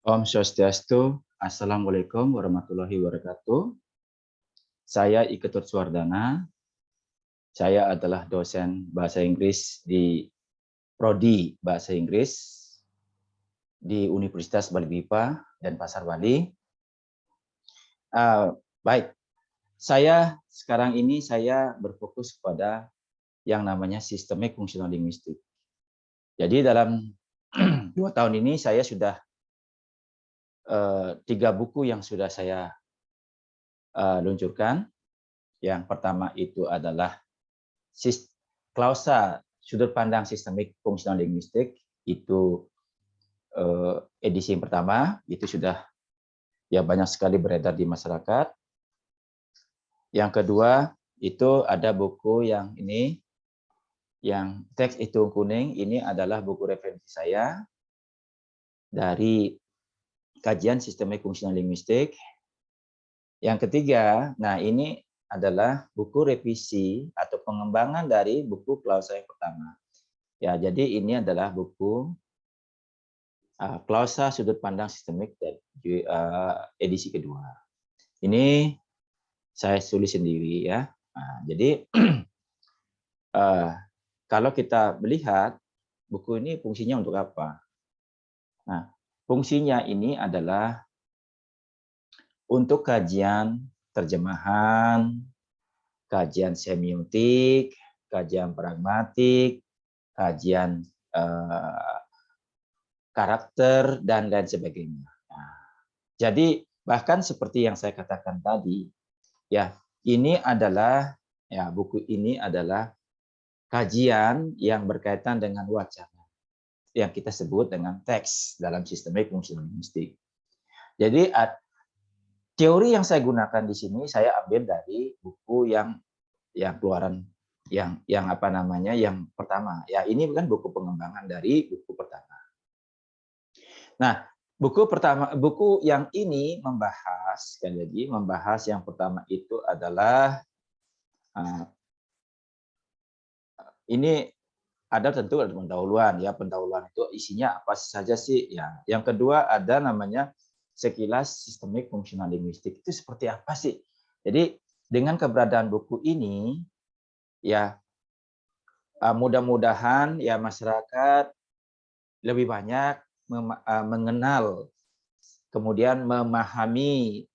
Om Swastiastu, Assalamualaikum warahmatullahi wabarakatuh. Saya Iketut Suwardana. Saya adalah dosen Bahasa Inggris di Prodi Bahasa Inggris di Universitas Bali Bipa dan Pasar Bali. Baik, saya sekarang ini berfokus pada yang namanya sistemik fungsional linguistik. Jadi dalam 2 tahun ini saya sudah 3 buku yang sudah saya luncurkan. Yang pertama itu adalah Klausa Sudut Pandang Sistemik Fungsional Linguistik, itu edisi yang pertama, itu sudah banyak sekali beredar di masyarakat. Yang kedua itu ada buku yang ini, yang teks itu kuning, ini adalah buku referensi saya dari kajian sistemik fungsional linguistik. Yang ketiga, nah ini adalah buku revisi atau pengembangan dari buku Klausa yang pertama. Ya, jadi ini adalah buku Klausa Sudut Pandang Sistemik edisi kedua. Ini saya tulis sendiri ya. Nah, jadi kalau kita melihat buku ini fungsinya untuk apa? Nah, fungsinya ini adalah untuk kajian terjemahan, kajian semiotik, kajian pragmatik, kajian karakter, dan lain sebagainya. Nah, jadi bahkan seperti yang saya katakan tadi, ya ini adalah buku ini adalah kajian yang berkaitan dengan wacana yang kita sebut dengan teks dalam sistemik fungsional linguistik. Jadi teori yang saya gunakan di sini saya ambil dari buku yang keluaran yang pertama. Ya, ini bukan buku pengembangan dari buku pertama. Nah, buku yang ini membahas, sekali lagi, yang pertama itu adalah ini ada tentu ada pendahuluan ya, pendahuluan itu isinya apa saja sih ya. Yang kedua ada namanya sekilas sistemik fungsional linguistik, itu seperti apa sih. Jadi dengan keberadaan buku ini ya mudah-mudahan ya masyarakat lebih banyak mengenal, kemudian memahami,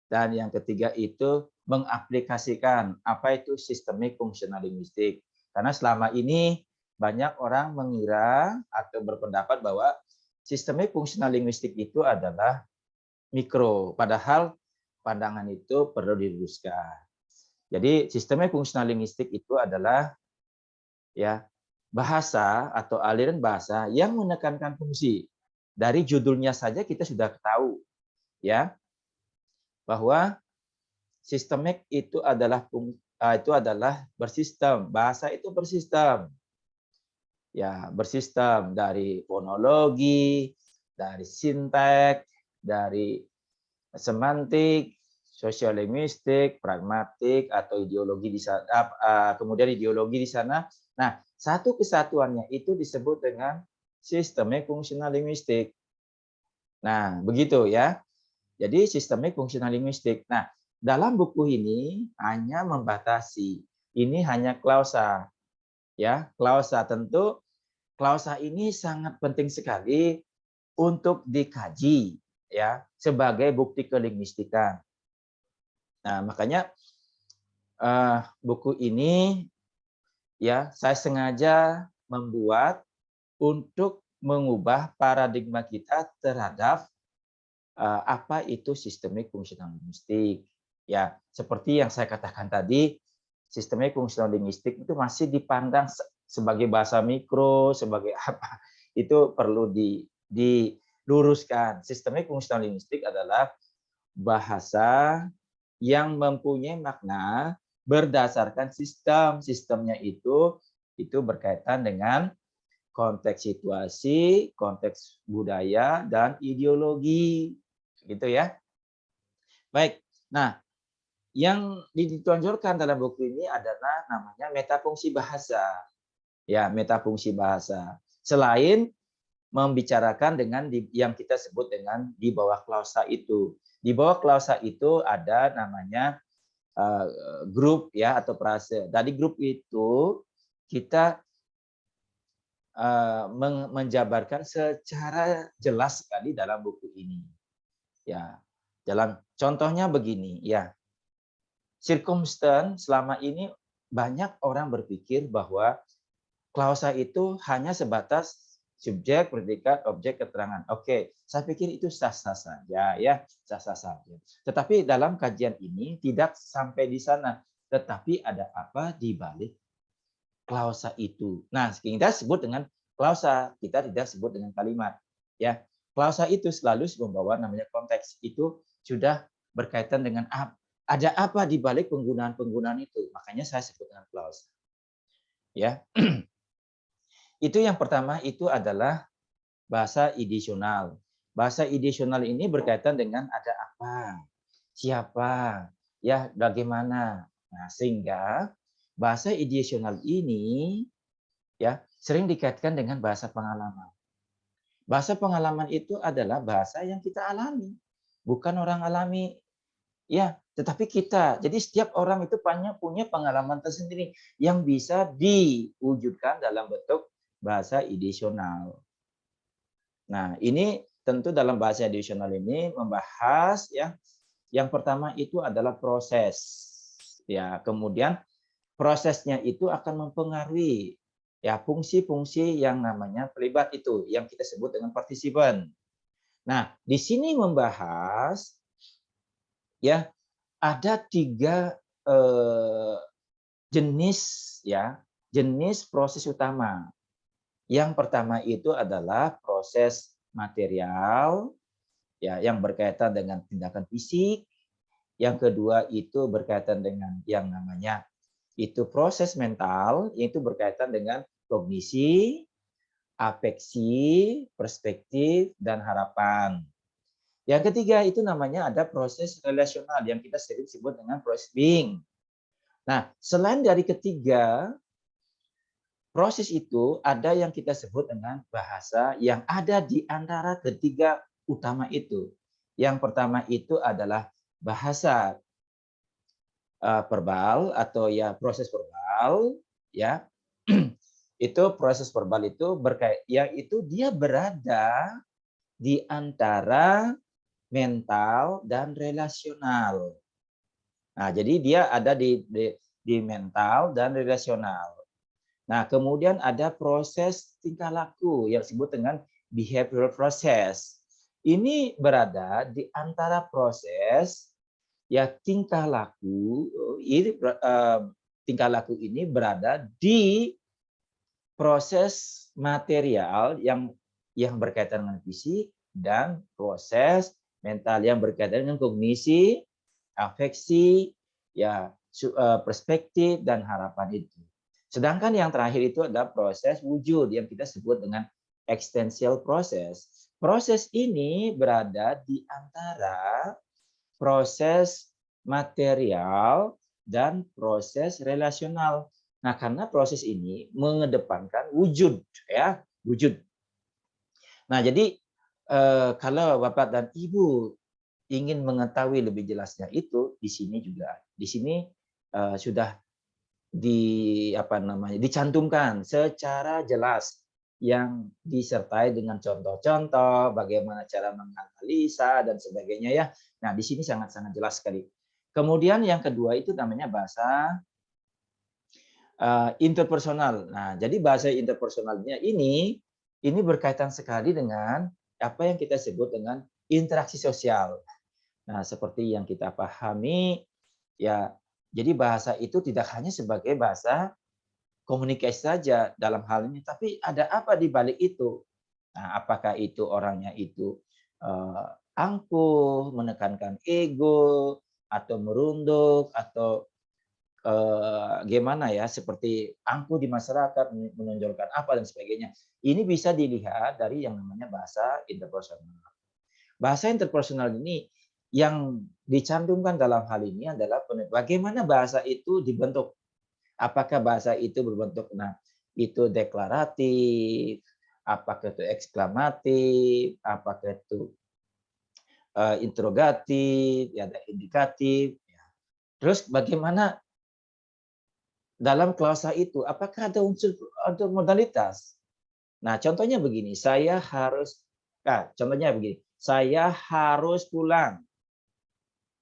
dan yang ketiga itu mengaplikasikan apa itu sistemik fungsional linguistik. Karena selama ini banyak orang mengira atau berpendapat bahwa sistemik fungsional linguistik itu adalah mikro, padahal pandangan itu perlu diluruskan. Jadi sistemik fungsional linguistik itu adalah bahasa atau aliran bahasa yang menekankan fungsi. Dari judulnya saja kita sudah tahu ya bahwa sistemik itu adalah bersistem. Bahasa itu bersistem. Ya, bersistem dari fonologi, dari sinteks, dari semantik, sosiolinguistik, pragmatik, atau ideologi di sana, kemudian ideologi di sana. Nah, satu kesatuannya itu disebut dengan sistemik fungsional linguistik. Nah, begitu ya. Jadi sistemik fungsional linguistik. Nah, dalam buku ini hanya membatasi, ini hanya klausa. Ya, klausa tentu klausa ini sangat penting sekali untuk dikaji ya sebagai bukti kelinguistikan. Nah, makanya buku ini ya saya sengaja membuat untuk mengubah paradigma kita terhadap apa itu sistemik fungsional linguistik. Ya, seperti yang saya katakan tadi, sistemik fungsional linguistik itu masih dipandang sebagai bahasa mikro, sebagai apa, itu perlu diluruskan. Sistemik fungsional linguistik adalah bahasa yang mempunyai makna berdasarkan sistem. Sistemnya itu berkaitan dengan konteks situasi, konteks budaya, dan ideologi. Gitu ya. Baik. Nah, yang ditonjolkan dalam buku ini adalah namanya metafungsi bahasa. Ya, metafungsi bahasa. Selain membicarakan dengan yang kita sebut dengan di bawah klausa itu. Di bawah klausa itu ada namanya grup ya atau frase. Dari grup itu kita menjabarkan secara jelas sekali dalam buku ini. Ya, dalam contohnya begini, ya. Circumstance selama ini banyak orang berpikir bahwa klausa itu hanya sebatas subjek, predikat, objek, keterangan. Oke, saya pikir itu sah-sah saja ya, sah-sah saja. Tetapi dalam kajian ini tidak sampai di sana, tetapi ada apa di balik klausa itu. Nah, kita sebut dengan klausa, kita tidak sebut dengan kalimat. Ya, klausa itu selalu membawa namanya konteks. Itu sudah berkaitan dengan ada apa di balik penggunaan-penggunaan itu. Makanya saya sebut dengan klausa. Ya, itu yang pertama itu adalah bahasa edisional. Bahasa edisional ini berkaitan dengan ada apa, siapa, ya bagaimana. Nah, sehingga bahasa edisional ini ya sering dikaitkan dengan bahasa pengalaman. Bahasa pengalaman itu adalah bahasa yang kita alami, bukan orang alami ya, tetapi kita. Jadi setiap orang itu punya pengalaman tersendiri yang bisa diwujudkan dalam bentuk bahasa edisional. Nah, ini tentu dalam bahasa edisional ini membahas ya, yang pertama itu adalah proses. Ya, kemudian prosesnya itu akan mempengaruhi ya fungsi-fungsi yang namanya terlibat itu yang kita sebut dengan partisipan. Nah, di sini membahas ya ada 3 jenis ya, jenis proses utama. Yang pertama itu adalah proses material ya yang berkaitan dengan tindakan fisik. Yang kedua itu berkaitan dengan yang namanya itu proses mental, yaitu berkaitan dengan kognisi, afeksi, perspektif, dan harapan. Yang ketiga itu namanya ada proses relasional yang kita sering sebut dengan proses being. Nah, selain dari ketiga proses itu ada yang kita sebut dengan bahasa yang ada di antara ketiga utama itu. Yang pertama itu adalah bahasa verbal atau ya proses verbal ya. Itu proses verbal itu yang itu dia berada di antara mental dan relasional. Nah, jadi dia ada di mental dan relasional. Nah, kemudian ada proses tingkah laku yang disebut dengan behavioral process. Ini berada di antara proses ya tingkah laku ini tingkah laku ini berada di proses material yang berkaitan dengan fisik dan proses mental yang berkaitan dengan kognisi, afeksi, ya perspektif dan harapan itu. Sedangkan yang terakhir itu adalah proses wujud yang kita sebut dengan existential process. Proses ini berada di antara proses material dan proses relasional. Nah, karena proses ini mengedepankan wujud ya, wujud. Nah, jadi kalau Bapak dan Ibu ingin mengetahui lebih jelasnya itu di sini juga. Di sini sudah dicantumkan secara jelas yang disertai dengan contoh-contoh bagaimana cara menganalisa dan sebagainya ya. Nah, di sini sangat-sangat jelas sekali. Kemudian yang kedua itu namanya bahasa interpersonal. Nah, jadi bahasa interpersonalnya ini berkaitan sekali dengan apa yang kita sebut dengan interaksi sosial. Nah, seperti yang kita pahami ya, jadi bahasa itu tidak hanya sebagai bahasa komunikasi saja dalam hal ini, tapi ada apa di balik itu? Nah, apakah itu orangnya itu angkuh, menekankan ego, atau merunduk, atau gimana ya, seperti angkuh di masyarakat, menonjolkan apa dan sebagainya. Ini bisa dilihat dari yang namanya bahasa interpersonal. Bahasa interpersonal ini yang dicantumkan dalam hal ini adalah bagaimana bahasa itu dibentuk. Apakah bahasa itu berbentuk itu deklaratif, apakah itu eksklamatif, apakah itu interrogatif, ya ada indikatif. Ya. Terus bagaimana dalam klausa itu, apakah ada unsur modalitas? Nah, contohnya begini, contohnya begini, saya harus pulang.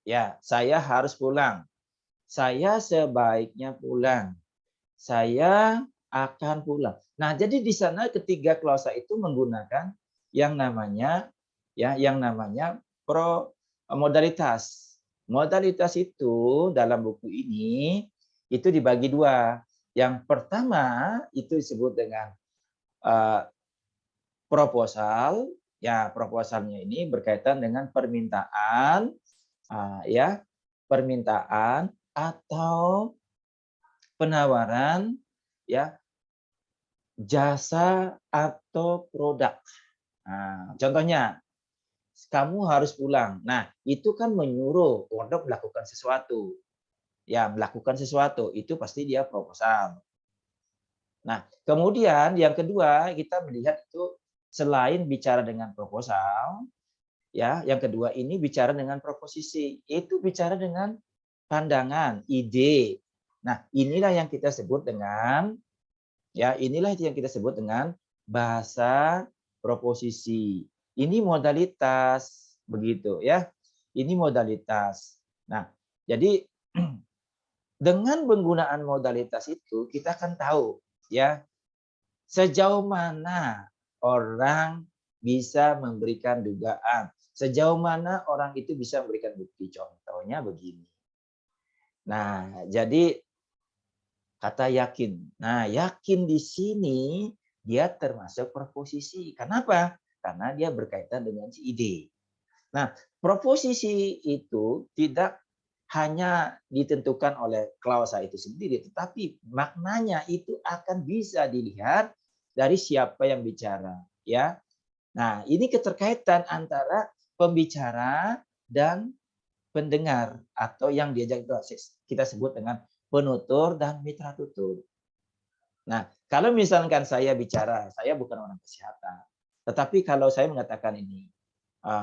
Ya, saya harus pulang. Saya sebaiknya pulang. Saya akan pulang. Nah, jadi di sana ketiga klausa itu menggunakan yang namanya modalitas. Modalitas itu dalam buku ini itu dibagi dua. Yang pertama itu disebut dengan proposal. Ya, proposalnya ini berkaitan dengan permintaan, permintaan atau penawaran, ya, jasa atau produk. Nah, contohnya, kamu harus pulang. Nah, itu kan menyuruh untuk melakukan sesuatu. Ya, melakukan sesuatu itu pasti dia proposal. Nah, kemudian yang kedua kita melihat itu selain bicara dengan proposal, ya, yang kedua ini bicara dengan proposisi. Itu bicara dengan pandangan, ide. Nah, inilah yang kita sebut dengan bahasa proposisi. Ini modalitas begitu ya. Ini modalitas. Nah, jadi dengan penggunaan modalitas itu kita akan tahu ya sejauh mana orang bisa memberikan dugaan, sejauh mana orang itu bisa memberikan bukti. Contohnya begini. Nah, jadi kata yakin. Nah, yakin di sini dia termasuk proposisi. Kenapa? Karena dia berkaitan dengan si ide. Nah, proposisi itu tidak hanya ditentukan oleh klausa itu sendiri, tetapi maknanya itu akan bisa dilihat dari siapa yang bicara, ya. Nah, ini keterkaitan antara pembicara dan pendengar atau yang diajak kita sebut dengan penutur dan mitra tutur. Nah, kalau misalkan saya bicara, saya bukan orang kesehatan, tetapi kalau saya mengatakan ini,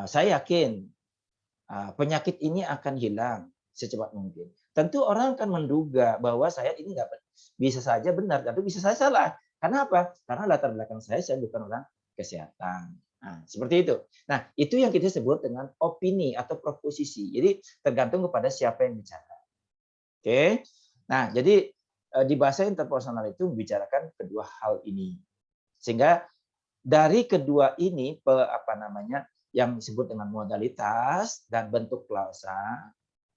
saya yakin penyakit ini akan hilang secepat mungkin. Tentu orang akan menduga bahwa saya ini nggak bisa saja benar, tapi bisa saja salah. Karena apa? Karena latar belakang saya bukan orang kesehatan. Nah, seperti itu. Nah, itu yang kita sebut dengan opini atau proposisi. Jadi tergantung kepada siapa yang bicara. Oke. Nah, jadi di bahasa interpersonal itu membicarakan kedua hal ini. Sehingga dari kedua ini yang disebut dengan modalitas dan bentuk klausa.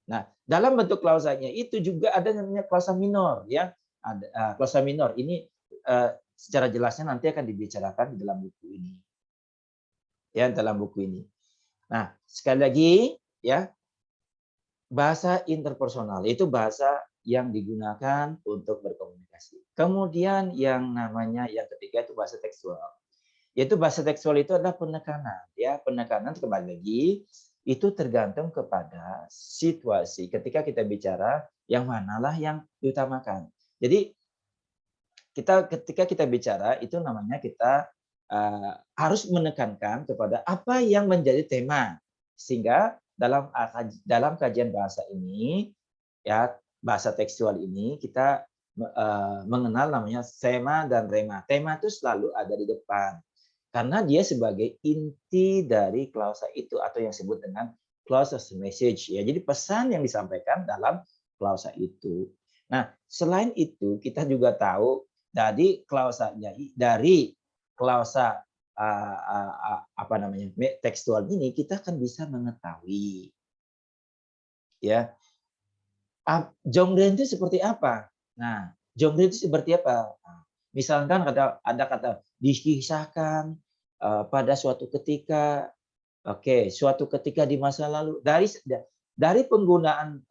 Nah, dalam bentuk klausanya itu juga ada namanya klausa minor ya. Ada klausa minor ini secara jelasnya nanti akan dibicarakan di dalam buku ini. Ya, dalam buku ini. Nah, sekali lagi ya, bahasa interpersonal itu bahasa yang digunakan untuk berkomunikasi. Kemudian yang ketiga itu bahasa tekstual. Yaitu bahasa tekstual itu adalah penekanan, ya. Penekanan kembali lagi itu tergantung kepada situasi. Ketika kita bicara yang manalah yang diutamakan. Jadi ketika kita bicara itu namanya kita harus menekankan kepada apa yang menjadi tema. Sehingga dalam kajian bahasa ini ya, bahasa tekstual ini kita mengenal namanya sema dan rema. Tema itu selalu ada di depan. Karena dia sebagai inti dari klausa itu atau yang disebut dengan clause of message ya. Jadi pesan yang disampaikan dalam klausa itu. Nah, selain itu kita juga tahu dari klausa tekstual ini kita akan bisa mengetahui ya genre itu seperti apa. Nah, genre itu seperti apa? Nah, misalkan ada kata dikisahkan pada suatu ketika, suatu ketika di masa lalu. Dari penggunaan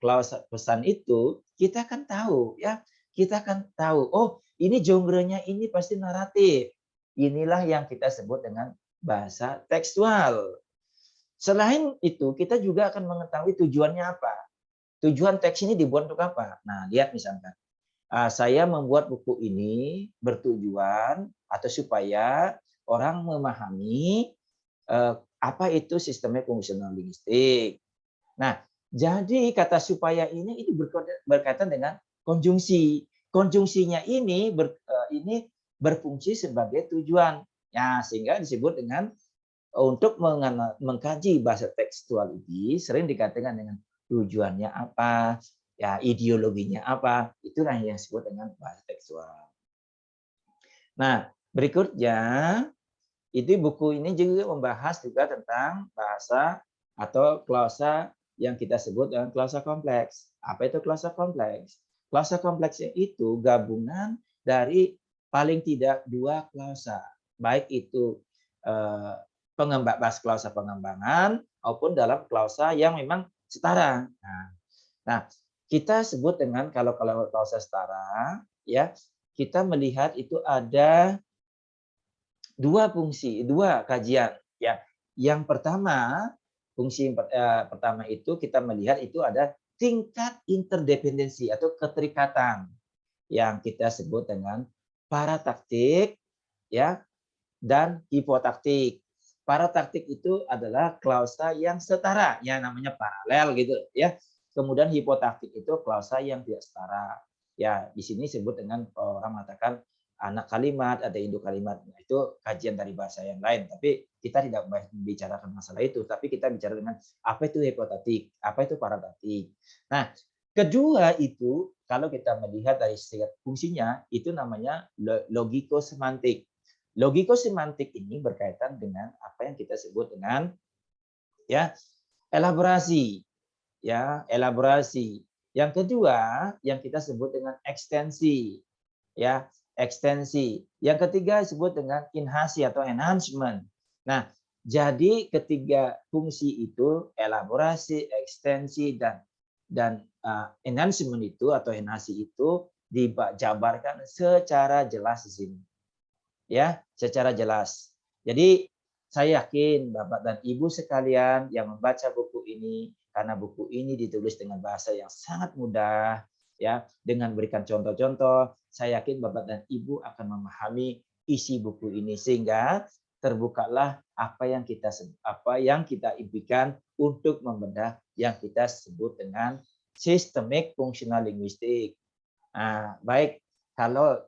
klausa pesan itu kita kan tahu ya, oh ini genrenya ini pasti naratif. Inilah yang kita sebut dengan bahasa tekstual. Selain itu kita juga akan mengetahui tujuannya apa. Tujuan teks ini dibuat untuk apa? Nah, lihat misalkan Saya membuat buku ini bertujuan atau supaya orang memahami apa itu sistemik fungsional linguistik. Nah, jadi kata supaya ini berkaitan dengan konjungsi. Konjungsinya ini ini berfungsi sebagai tujuan. Ya, sehingga disebut dengan untuk mengkaji bahasa tekstual ini sering dikatakan dengan tujuannya apa, ya ideologinya apa, itulah yang disebut dengan bahasa tekstual. Nah, berikutnya itu buku ini juga membahas juga tentang bahasa atau klausa yang kita sebut dengan klausa kompleks. Apa itu klausa kompleks? Klausa kompleks itu gabungan dari paling tidak 2 klausa, baik itu bahasa klausa pengembangan maupun dalam klausa yang memang setara. Nah, kita sebut dengan kalau klausa setara, ya kita melihat itu ada 2 fungsi, 2 kajian. Ya, yang pertama fungsi pertama itu kita melihat itu ada tingkat interdependensi atau keterikatan yang kita sebut dengan parataktik, ya, dan hipotaktik. Parataktik itu adalah klausa yang setara, ya namanya paralel gitu ya. Kemudian hipotaktik itu klausa yang tidak setara. Ya, di sini disebut dengan orang mengatakan anak kalimat, ada induk kalimat. Nah, itu kajian dari bahasa yang lain, tapi kita tidak membicarakan masalah itu, tapi kita bicara dengan apa itu hipotaktik, apa itu parataktik. Nah, kedua itu kalau kita melihat dari segi fungsinya itu namanya logiko-semantik. Logiko-semantik ini berkaitan dengan apa yang kita sebut dengan ya elaborasi, ya elaborasi. Yang kedua yang kita sebut dengan ekstensi, ya ekstensi. Yang ketiga disebut dengan inhasi atau enhancement. Nah, jadi ketiga fungsi itu elaborasi, ekstensi dan enhancement itu atau enhasi itu dijabarkan secara jelas di sini. Ya, secara jelas. Jadi saya yakin Bapak dan Ibu sekalian yang membaca buku ini karena buku ini ditulis dengan bahasa yang sangat mudah ya, dengan berikan contoh-contoh, saya yakin Bapak dan Ibu akan memahami isi buku ini sehingga terbukalah apa yang kita impikan untuk membedah yang kita sebut dengan sistemik fungsional linguistik. Nah, baik kalau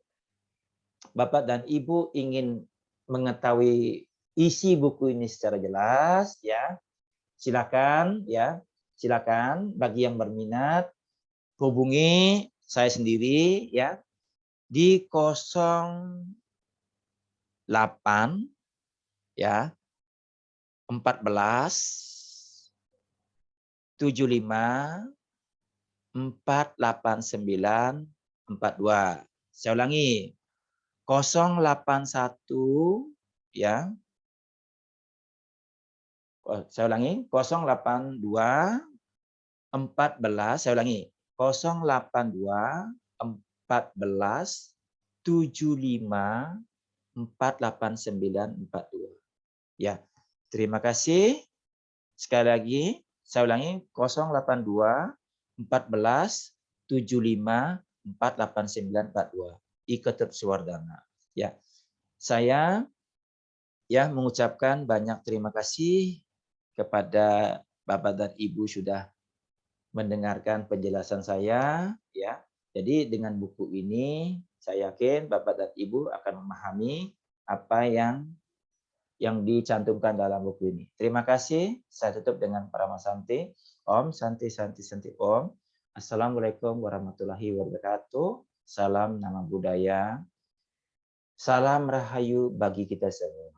Bapak dan Ibu ingin mengetahui isi buku ini secara jelas, ya, silakan, ya, silakan. Bagi yang berminat, hubungi saya sendiri, ya, di 08 ya 14 75 489 42. Saya ulangi 081 ya. Saya ulangi 082 14 saya ulangi 082 14 75 489 42. Ya. Terima kasih. Sekali lagi saya ulangi 082 14 75 489 42. Iketut Suwardana. Ya. Saya ya mengucapkan banyak terima kasih kepada Bapak dan Ibu sudah mendengarkan penjelasan saya ya. Jadi dengan buku ini saya yakin Bapak dan Ibu akan memahami apa yang dicantumkan dalam buku ini. Terima kasih. Saya tutup dengan Parama Santi. Om Santi Santi Santi Om. Assalamualaikum warahmatullahi wabarakatuh. Salam nama budaya. Salam rahayu bagi kita semua.